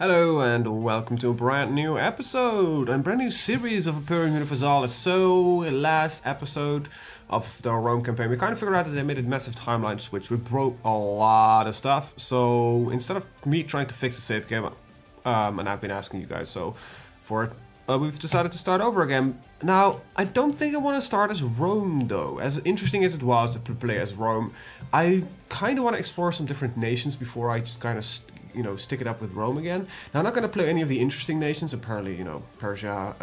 Hello and welcome to a brand new episode and brand new series of Imperium Universalis. So, last episode of the Rome campaign, we kind of figured out that they made a massive timeline switch. We broke a lot of stuff. So instead of me trying to fix the save game, and I've been asking you guys so for it, we've decided to start over again. Now, I don't think I want to start as Rome though. As interesting as it was to play as Rome, I kind of want to explore some different nations before I just kind of stick it up with Rome again. Now, I'm not going to play any of the interesting nations. Apparently, Persia,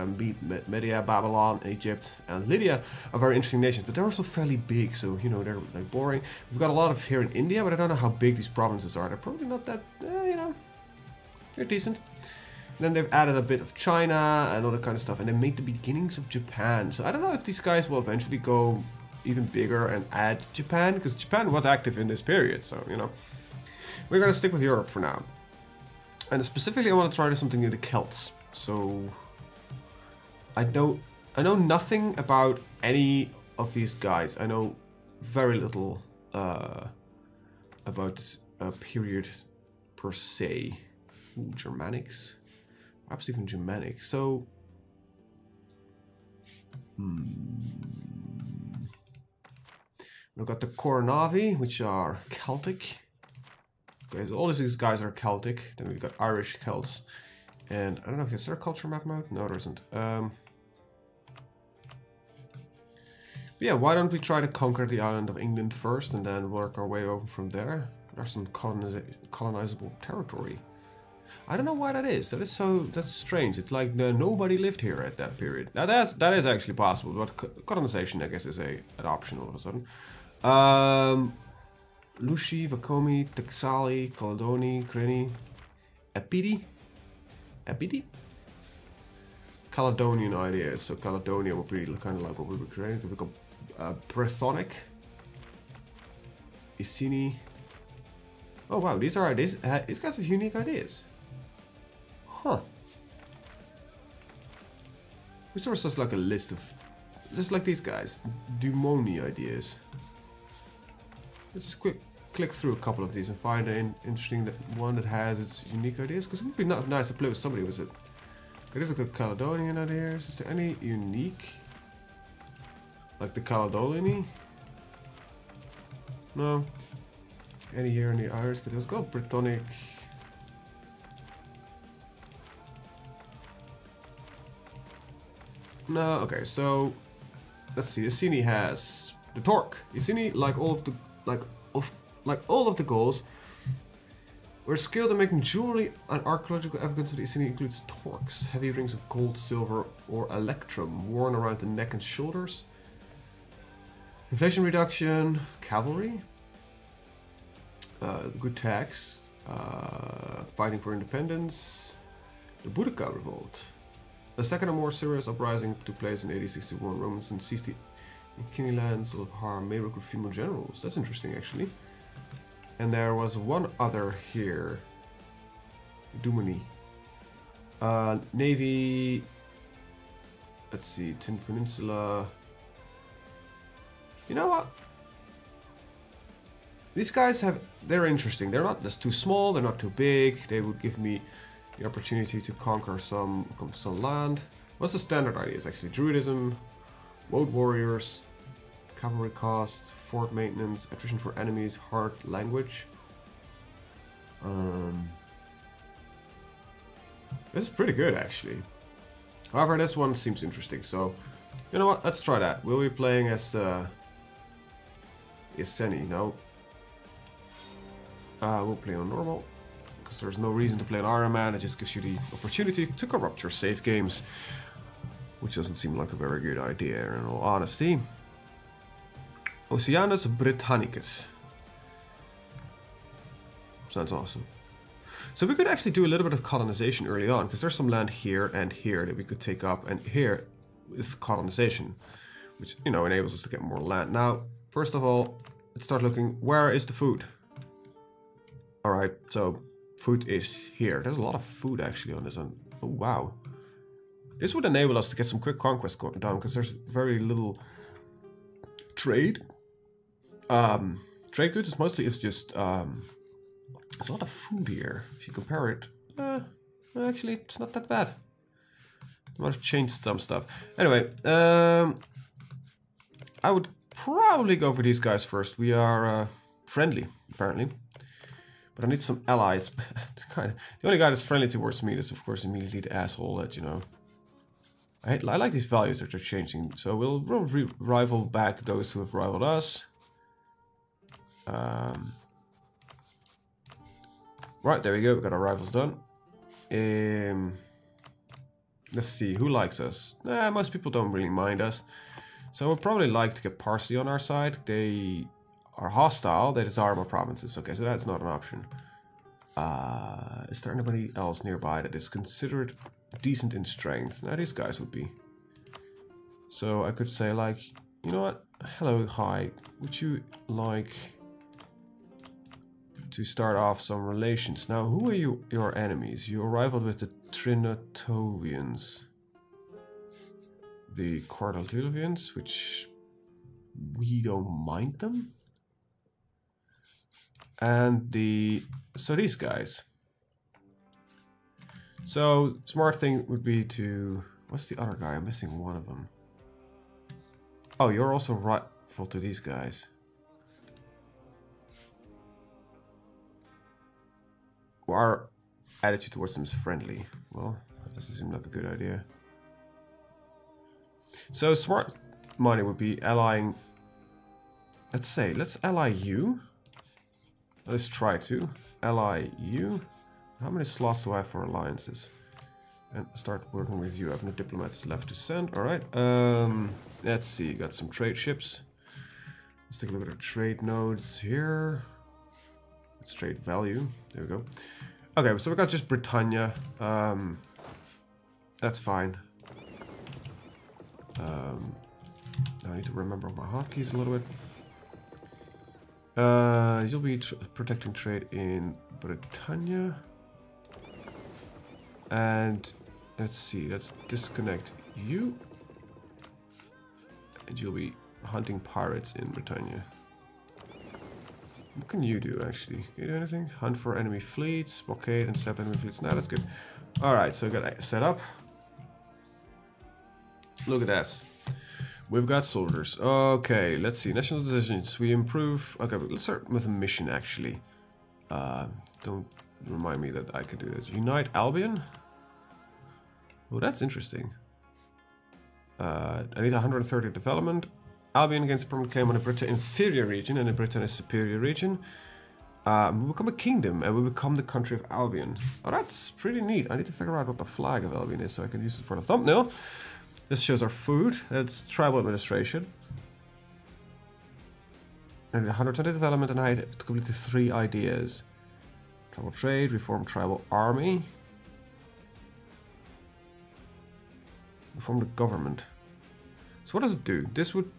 Media, Babylon, Egypt, and Lydia are very interesting nations, but they're also fairly big, so, they're like boring. We've got a lot of here in India, but I don't know how big these provinces are. They're probably not that, they're decent. And then they've added a bit of China and all that kind of stuff, and they made the beginnings of Japan. So I don't know if these guys will eventually go even bigger and add Japan, because Japan was active in this period, so, we're going to stick with Europe for now. And specifically I want to try something in the Celts. So I know nothing about any of these guys. I know very little about this period per se. Ooh, Germanics. Perhaps even Germanic. So we've got the Coronavi, which are Celtic. Okay, so all these guys are Celtic. Then we've got Irish Celts. And I don't know, is there a culture map mode? No, there isn't. But yeah, why don't we try to conquer the island of England first and then work our way over from there? There's some colonizable territory. I don't know why that is. That's strange. It's like nobody lived here at that period. Now that is actually possible, but colonization, I guess, is an option all of a sudden. Lushi, Vacomi, Texali, Caledoni, Creni, Epidi? Caledonian ideas. So Caledonia would be kind of like what we were creating. We've got Brythonic, Iceni. Oh wow, these are ideas. These guys have unique ideas. Huh. We sort of just like a list of, just like these guys, Dumoni ideas. Let's just click through a couple of these and find an interesting one that has its unique ideas, because it would be nice to play with somebody with it. Okay, there's a good Caledonian ideas. Is there any unique? Like the Caledonian? No. Any here in the Irish? Let's go Brythonic. No, okay, so let's see. Iceni has the torque. Iceni, like all of the goals, we're skilled at making jewelry, and archaeological evidence of the Iceni includes torques, heavy rings of gold, silver, or electrum worn around the neck and shoulders. Inflation reduction, cavalry, good tax, fighting for independence, the Budokan Revolt. A second or more serious uprising took place in AD 61. Romans and seized the Iceni lands of harm, may recruit female generals. That's interesting, actually. And there was one other here. Dumoni. Navy. Let's see. Tin Peninsula. You know what? These guys they're interesting. They're not just too small, they're not too big. They would give me the opportunity to conquer some land. What's the standard ideas actually? Druidism, Woad Warriors, cavalry cost, fort maintenance, attrition for enemies, hard language. This is pretty good actually. However, this one seems interesting, so you know what? Let's try that. We'll be playing as Iceni. No. We'll play on normal, because there's no reason to play on Iron Man. It just gives you the opportunity to corrupt your save games, which doesn't seem like a very good idea in all honesty. Oceanus Britannicus. Sounds awesome. So we could actually do a little bit of colonization early on, because there's some land here and here that we could take up, and here with colonization, which, enables us to get more land. Now, first of all, let's start looking, where is the food? Alright, so food is here. There's a lot of food actually on this one. Oh, wow. This would enable us to get some quick conquest done, because there's very little trade. Trade goods is just there's a lot of food here. If you compare it, Well, actually, it's not that bad. I might have changed some stuff. Anyway, I would probably go for these guys first. We are friendly, apparently. But I need some allies. The only guy that's friendly towards me is, of course, immediately the asshole that, you know... I like these values that they're changing. So we'll rival back those who have rivaled us. Right, there we go. We got our rivals done. Let's see, who likes us? Most people don't really mind us. So we'll probably like to get Parsley on our side. They are hostile. They desire more provinces. Okay, so that's not an option. Is there anybody else nearby that is considered decent in strength? Now these guys would be. So I could say like, you know what? Hello, hi. Would you like to start off some relations? Now, who are your enemies? You rivaled with the Trinatovians. The Quartaltivians, which we don't mind them. And so these guys. So smart thing would be to, what's the other guy? I'm missing one of them. Oh, you're also rival to these guys. Our attitude towards them is friendly. Well, that doesn't seem like a good idea. So smart money would be allying. Let's ally you. Let's try to ally you. How many slots do I have for alliances? And start working with you. I have no diplomats left to send. Alright. Let's see. Got some trade ships. Let's take a look at our trade nodes here. Let's trade value. There we go. Okay, so we got just Britannia. That's fine. I need to remember my hotkeys a little bit. You'll be protecting trade in Britannia. And let's see, let's disconnect you. And you'll be hunting pirates in Britannia. What can you do actually? Can you do anything? Hunt for enemy fleets, blockade and stop enemy fleets. Now that's good. Alright, so I got that set up. Look at that. We've got soldiers. Okay, let's see. National decisions. We improve. Okay, but let's start with a mission actually. Don't remind me that I could do this. Unite Albion? Oh, that's interesting. I need 130 development. Albion gains a permanent claim on the Britain inferior region and the Britain superior region. We become a kingdom and we become the country of Albion. Oh, that's pretty neat. I need to figure out what the flag of Albion is so I can use it for the thumbnail. This shows our food. That's tribal administration. And 120 development, and I had to complete the 3 ideas. Tribal trade, reform tribal army. Reform the government. So what does it do? This would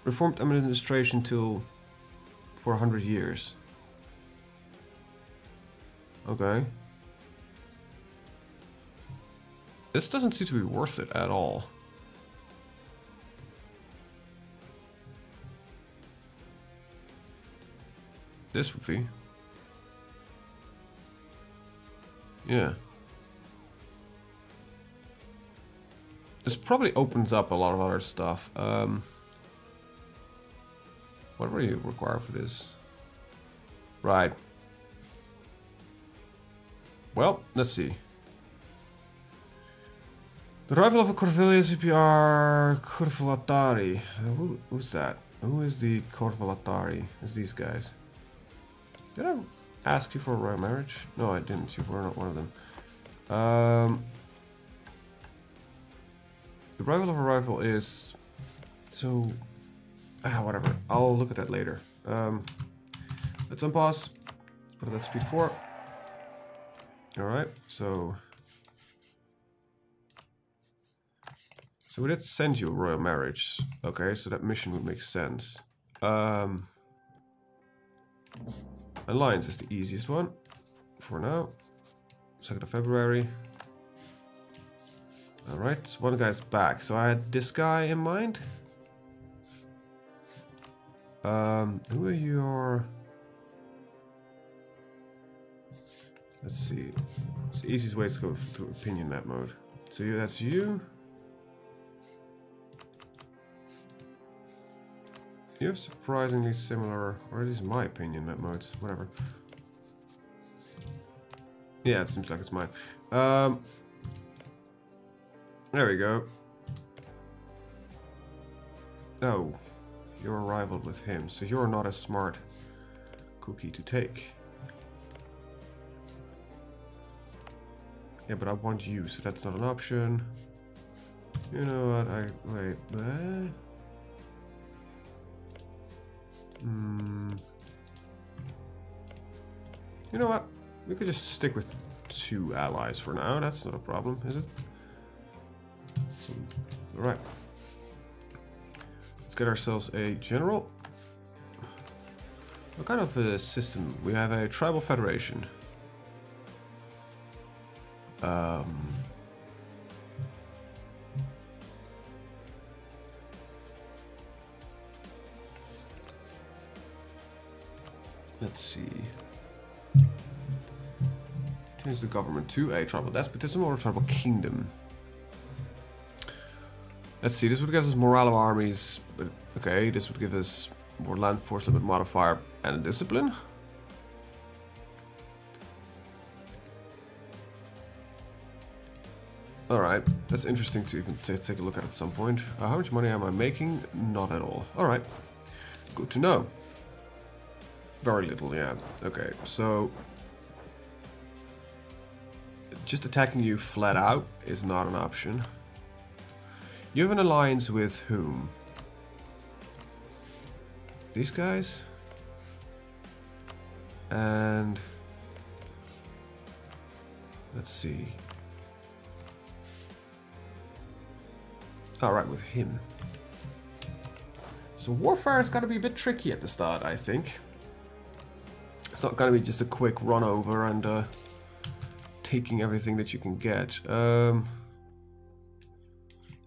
reform administration till for 100 years. Okay. This doesn't seem to be worth it at all. This would be. Yeah. This probably opens up a lot of other stuff. What were you required for this? Right. Well, let's see. The rival of a Corvillia CPR Corvolatari. Who's that? Who is the Corvolatari? It's these guys. Did I ask you for a royal marriage? No, I didn't. You were not one of them. The rival of a rival is... So... whatever. I'll look at that later. Let's unpause. Put it at speed 4. Alright, so... So we did send you a royal marriage. Okay, so that mission would make sense. Alliance is the easiest one. For now. 2nd of February. Alright, so one guy's back. So I had this guy in mind. Who are your... Let's see. It's the easiest way is to go to opinion map mode. So that's you. You have surprisingly similar, or at least my opinion map modes, whatever. Yeah, it seems like it's mine. There we go. Oh, you're a rival with him, so you're not a smart cookie to take. Yeah, but I want you, so that's not an option. You know what, wait, You know what, we could just stick with 2 allies for now, that's not a problem, is it? So, alright. Let's get ourselves a general. What kind of a system? We have a tribal federation. Let's see. Here's the government to a tribal despotism or a tribal kingdom. Let's see, this would give us morale of armies, but okay, this would give us more land force limit modifier and discipline. Alright, that's interesting to even take a look at some point. How much money am I making? Not at all. Alright, good to know. Very little, yeah. Okay, so just attacking you flat out is not an option. You have an alliance with whom? These guys? And let's see. Alright, with him. So warfare is gonna be a bit tricky at the start, I think. It's not gonna be just a quick run over and taking everything that you can get.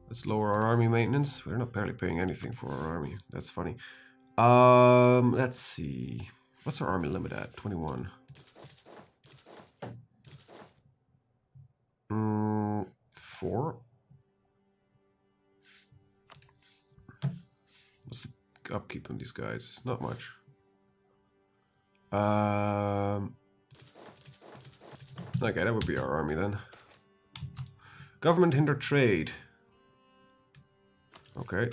Let's lower our army maintenance. We're not barely paying anything for our army. That's funny. Let's see. What's our army limit at? 21. 4. What's the upkeep on these guys? Not much. Okay, that would be our army then. Government hinder trade. Okay.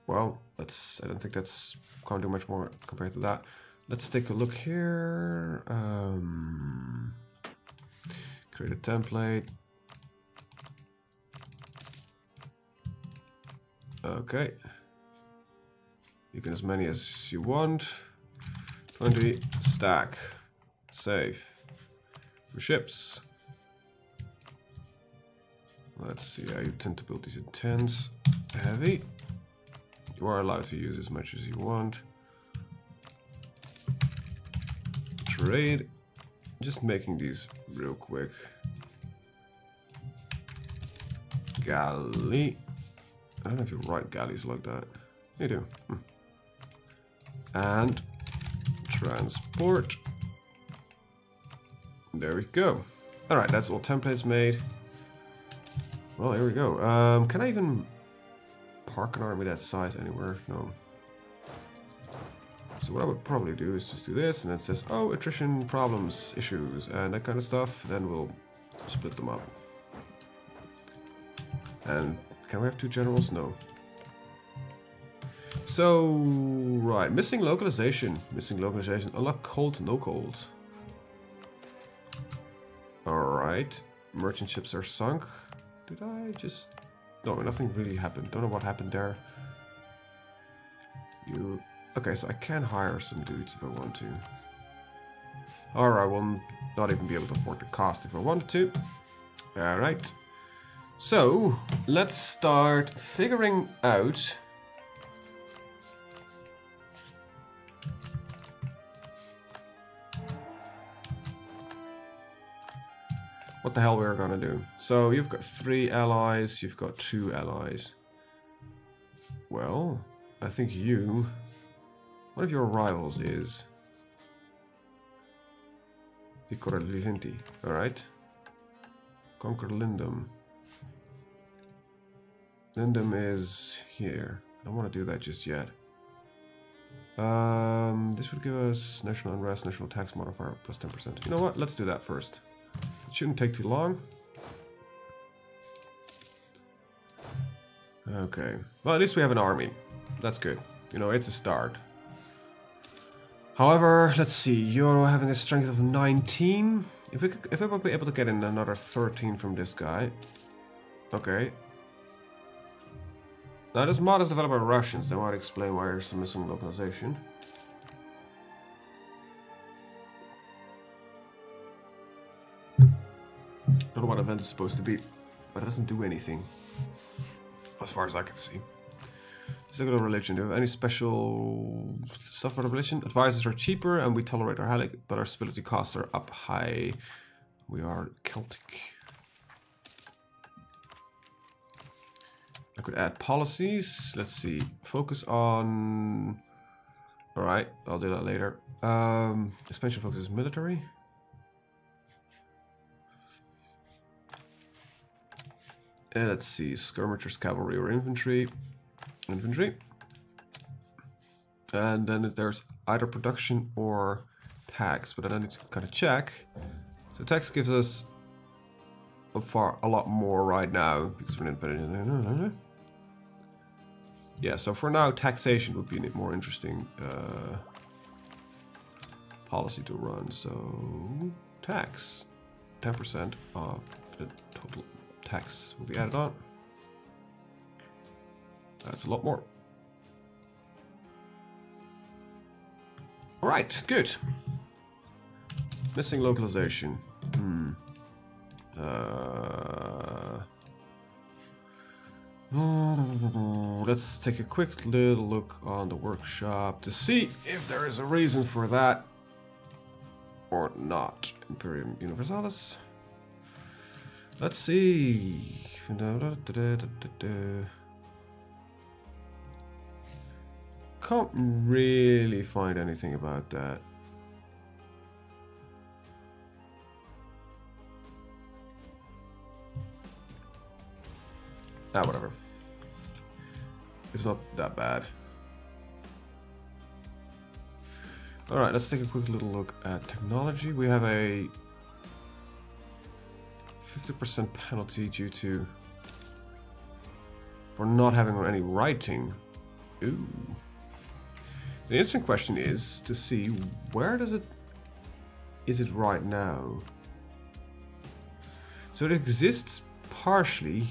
Well, let's. I don't think that's can't do much more compared to that. Let's take a look here. Create a template. Okay. You can as many as you want. 20 stack. Save. For ships. Let's see, I tend to build these in 10s. Heavy. You are allowed to use as much as you want. Trade. Just making these real quick. Galley. I don't know if you write galleys like that. You do. And transport. There we go. Alright, that's all templates made. Well, here we go. Can I even park an army that size anywhere? No. So what I would probably do is just do this, and it says, oh, attrition problems, issues, and that kind of stuff. Then we'll split them up. And can we have 2 generals? No. So, right, missing localization. Missing localization. Unlock cold, no cold. Alright. Merchant ships are sunk. Did I just... No, nothing really happened. Don't know what happened there. You... Okay, so I can hire some dudes if I want to. Or I will not even be able to afford the cost if I wanted to. Alright. So, let's start figuring out... what the hell we're gonna do. So you've got 3 allies, you've got 2 allies. Well, I think you... One of your rivals is... Correlenti. Alright. Conquer Lindum. Lindum is here. I don't want to do that just yet. This would give us national unrest, national tax modifier plus 10%. You know what? Let's do that first. It shouldn't take too long. Okay. Well, at least we have an army. That's good. You know, it's a start. However, let's see. You're having a strength of 19. If I would be able to get in another 13 from this guy. Okay. Now this mod is developed by Russians. That might explain why there's some missing localization. Don't know what event is supposed to be, but it doesn't do anything. As far as I can see. Let's look at our religion. Do we have any special stuff about our religion? Advisors are cheaper and we tolerate our Halic, but our stability costs are up high. We are Celtic. I could add policies. Let's see. Focus on... Alright, I'll do that later. Expansion focuses military. And let's see. Skirmishers, cavalry, or infantry. Infantry. And then there's either production or tax, but I need to kind of check. So tax gives us a lot more right now because we're independent. Yeah, so for now, taxation would be a more interesting policy to run. So tax, 10% of the total tax will be added on. That's a lot more. All right, good. Missing localization. Let's take a quick little look on the workshop to see if there is a reason for that or not. Imperium Universalis. Let's see. Can't really find anything about that. Ah, whatever. It's not that bad. Alright, let's take a quick little look at technology. We have a 50% penalty due to for not having any writing. Ooh. The interesting question is to see where is it right now? So it exists partially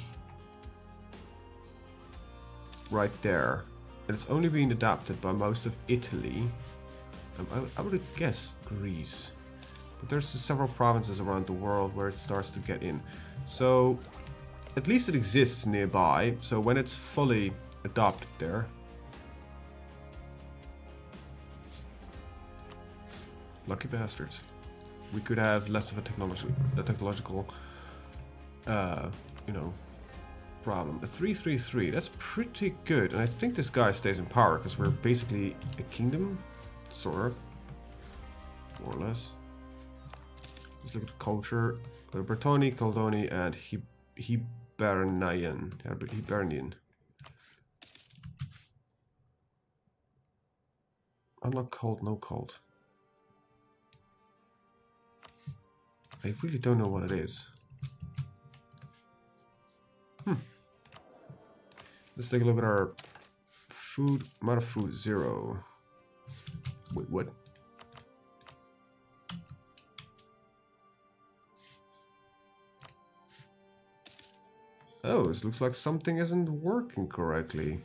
right there, and it's only being adapted by most of Italy. I would guess Greece, but there's several provinces around the world where it starts to get in. So at least it exists nearby, so when it's fully adopted there, lucky bastards, we could have less of a technological you know, problem. A 333, that's pretty good, and I think this guy stays in power because we're basically a kingdom, sort of, more or less. Let's look at the culture. Bertoni, Caldoni, and Hibernian. Unlock cold, no cold. I really don't know what it is. Let's take a look at our food. Amount of food, 0. Wait, what? Oh, this looks like something isn't working correctly.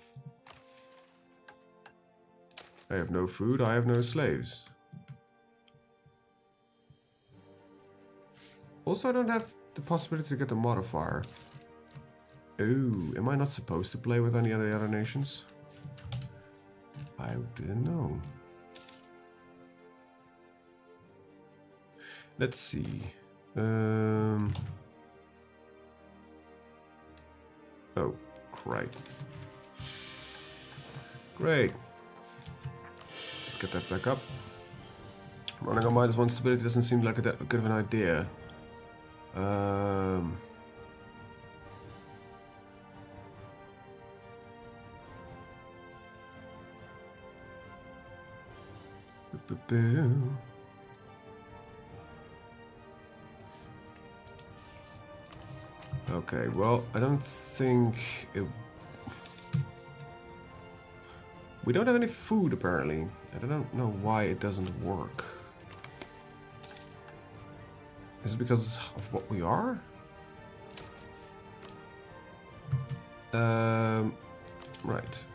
I have no food, I have no slaves. Also, I don't have the possibility to get the modifier. Oh, am I not supposed to play with any other nations? I didn't know. Let's see. Oh, great. Great. Let's get that back up. Running on -1 stability doesn't seem like that good of an idea. Okay, well, I don't think it... We don't have any food, apparently. I don't know why it doesn't work. Is it because of what we are? Right.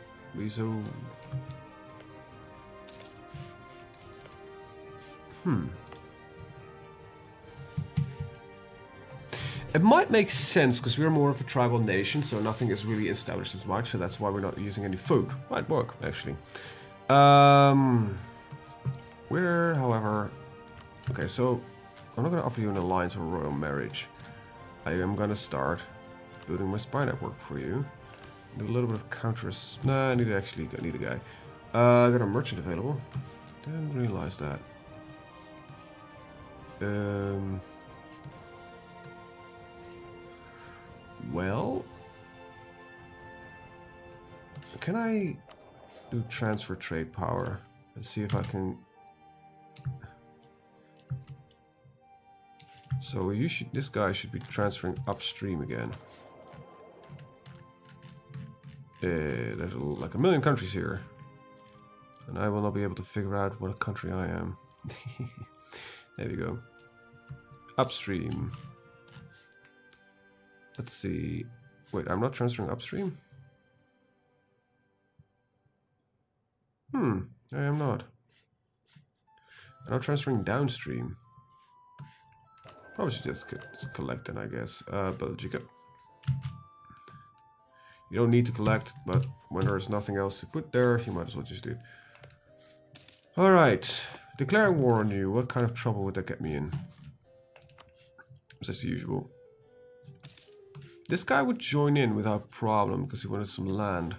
It might make sense because we're more of a tribal nation, so nothing is really established as much, so that's why we're not using any food. Might work, actually. We're, however... Okay, so I'm not going to offer you an alliance or royal marriage. I am going to start building my spy network for you. Do a little bit of counters. Nah, I need a guy. I got a merchant available. Didn't realize that. Well, can I do transfer trade power and see if I can? So this guy should be transferring upstream again. There's like a million countries here, and I will not be able to figure out what country I am. There we go. Upstream. Let's see. Wait, I'm not transferring upstream? I am not. I'm not transferring downstream. Probably should just collect then, I guess. Boudica. You don't need to collect, but when there's nothing else to put there, you might as well just do it. Alright. Declaring war on you. What kind of trouble would that get me in? As usual. This guy would join in without problem because he wanted some land.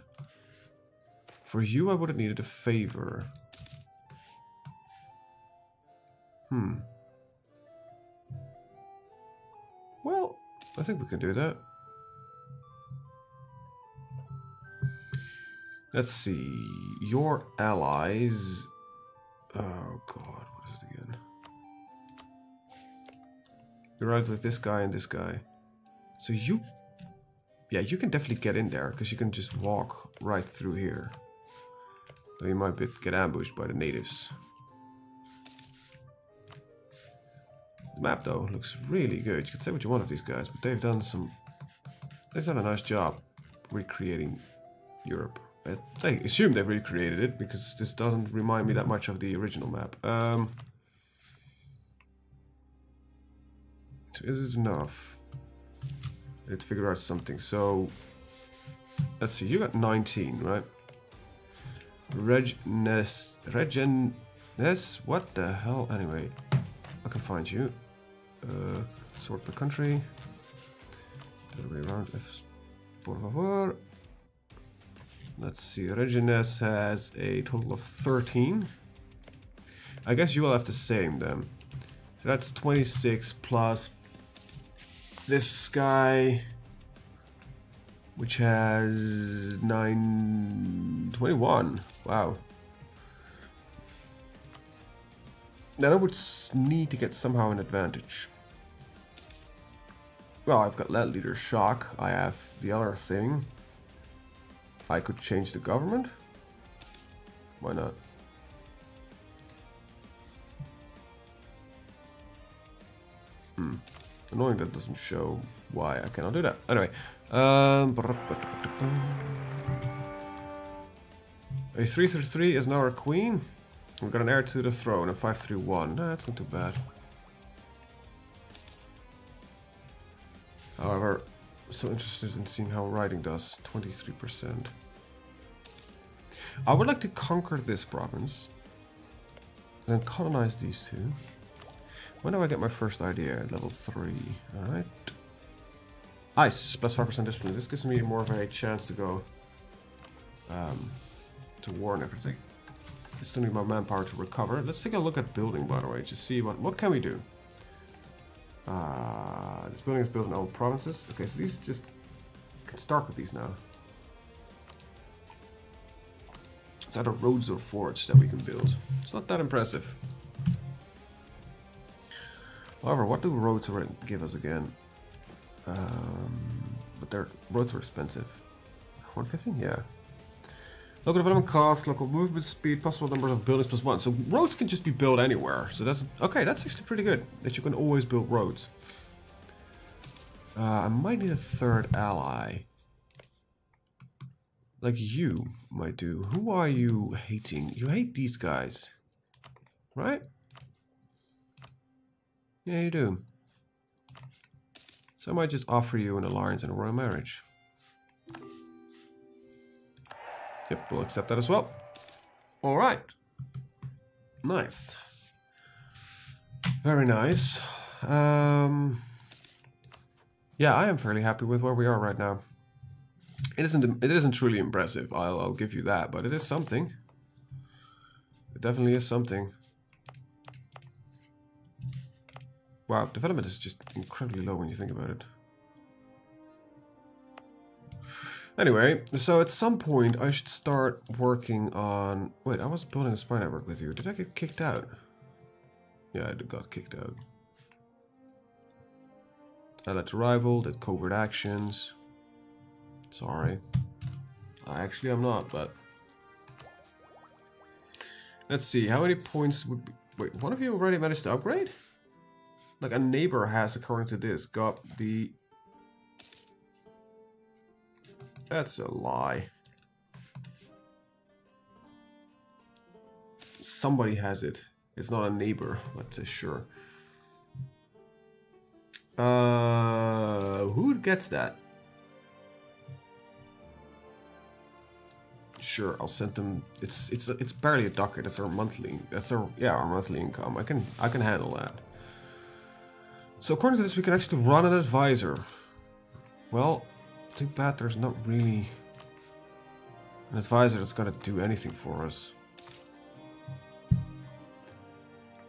For you, I would have needed a favor. Well, I think we can do that. Let's see. Your allies... Oh god, what is it again? You're right with this guy and this guy. So you... Yeah, you can definitely get in there, because you can just walk right through here. Though you might get ambushed by the natives. The map, though, looks really good. You can say what you want of these guys, but they've done a nice job recreating Europe. I assume they've recreated it, because this doesn't remind me that much of the original map. So is it enough? I need to figure out something. So, let's see. You got 19, right? Regenes. What the hell? Anyway, I can find you. Sort by country. The other way around. Por favor. Let's see. Regenes has a total of 13. I guess you will have the same then. So that's 26 plus this guy, which has 21. Wow. Then I would need to get somehow an advantage. Well, I've got land leader shock. I have the other thing. I could change the government. Why not? Annoying that doesn't show why I cannot do that. Anyway, a 3-3 is now our queen. We've got an heir to the throne, a 5-3-1. Nah, that's not too bad. However, I'm so interested in seeing how writing does. 23%. I would like to conquer this province, then colonize these two. When do I get my first idea? Level 3. Alright. Ice, plus 5% discipline. This gives me more of a chance to go to war and everything. I still need my manpower to recover. Let's take a look at building, by the way, to see what can we do. This building is built in all provinces. Okay, so these just can start with these now. It's either roads or forts that we can build. It's not that impressive. However, what do roads give us again? But their roads are expensive. 115? Yeah. Local development cost, local movement speed, possible number of buildings +1. So roads can just be built anywhere. So that's okay. That's actually pretty good. That you can always build roads. I might need a third ally. Like you might do. Who are you hating? You hate these guys, right? Yeah, you do. So I might just offer you an alliance and a royal marriage. Yep, we'll accept that as well. Alright. Nice. Very nice. Yeah, I am fairly happy with where we are right now. It isn't truly impressive, I'll give you that, but it is something. It definitely is something. Wow, development is just incredibly low when you think about it. Anyway, so at some point I should start working on... Wait, I was building a spy network with you. Did I get kicked out? Yeah, I got kicked out. Allied rival, did covert actions. Sorry. Actually, I'm not, but... Let's see, how many points would be... Wait, one of you already managed to upgrade? Like a neighbor has, according to this, got the... That's a lie. Somebody has it. It's not a neighbor, but sure. Who gets that? Sure, I'll send them. It's barely a ducat. It's our monthly. That's our our monthly income. I can handle that. So according to this, we can actually run an advisor. Well, too bad there's not really an advisor that's gonna do anything for us.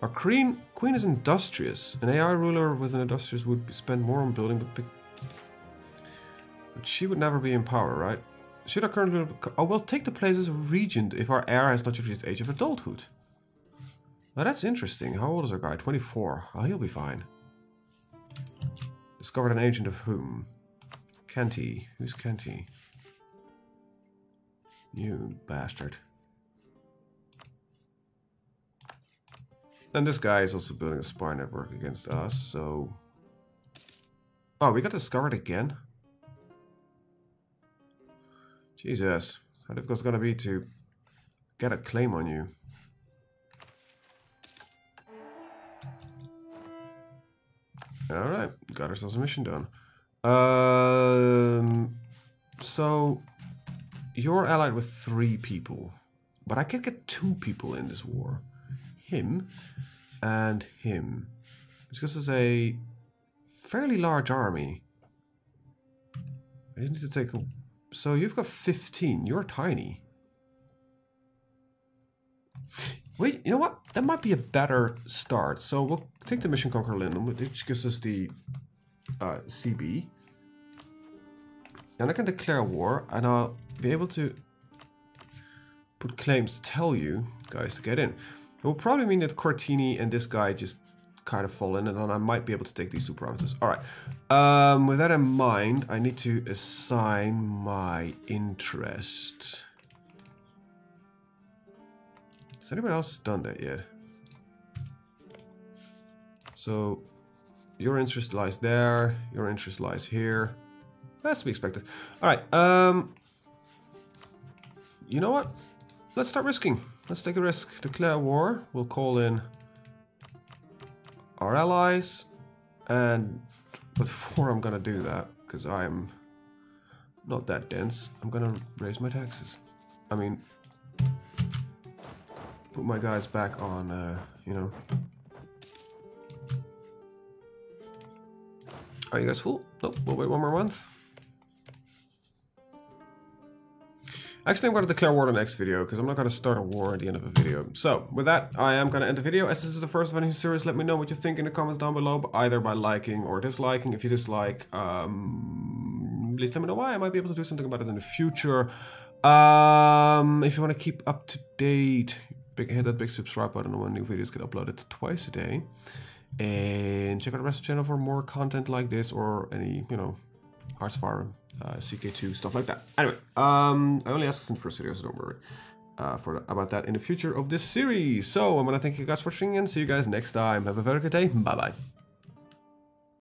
Our queen is industrious. An AI ruler with an industrious would spend more on building, but she would never be in power, right? Should our current ruler... Oh, well, take the place as a regent if our heir has not yet reached the age of adulthood. Well, that's interesting. How old is our guy? 24. Oh, he'll be fine. Discovered an agent of whom? Kenty. Who's Kenty? You bastard. And this guy is also building a spy network against us, so... Oh, we got discovered again? Jesus. How difficult it's gonna be to get a claim on you. Alright, got ourselves a mission done. So you're allied with 3 people, but I can get 2 people in this war. Him and him. Because it's a fairly large army. I just need to take a... So you've got 15. You're tiny. Wait, you know what? That might be a better start. So we'll take the mission Conquer Lindum, which gives us the CB. And I can declare war, and I'll be able to put claims, tell you guys to get in. It will probably mean that Cortini and this guy just kind of fall in, and then I might be able to take these 2 provinces. Alright. With that in mind, I need to assign my interest. Has anybody else done that yet? So, your interest lies there, your interest lies here. That's to be expected. Alright, you know what? Let's start risking. Let's take a risk. Declare war. We'll call in our allies. And before I'm gonna do that, because I'm not that dense, I'm gonna raise my taxes. I mean, put my guys back on, you know. Are you guys full? Nope, we'll wait 1 more month. Actually, I'm going to declare war in the next video, because I'm not going to start a war at the end of a video. So, with that, I am going to end the video. As this is the first of a new series, let me know what you think in the comments down below, either by liking or disliking. If you dislike, please let me know why. I might be able to do something about it in the future. If you want to keep up to date, hit that big subscribe button when new videos get uploaded twice a day. And check out the rest of the channel for more content like this, or any, you know, Heartsfire, CK2, stuff like that. Anyway, I only ask this in the first video, so don't worry about that in the future of this series. So I'm gonna thank you guys for watching and see you guys next time. Have a very good day. Bye bye.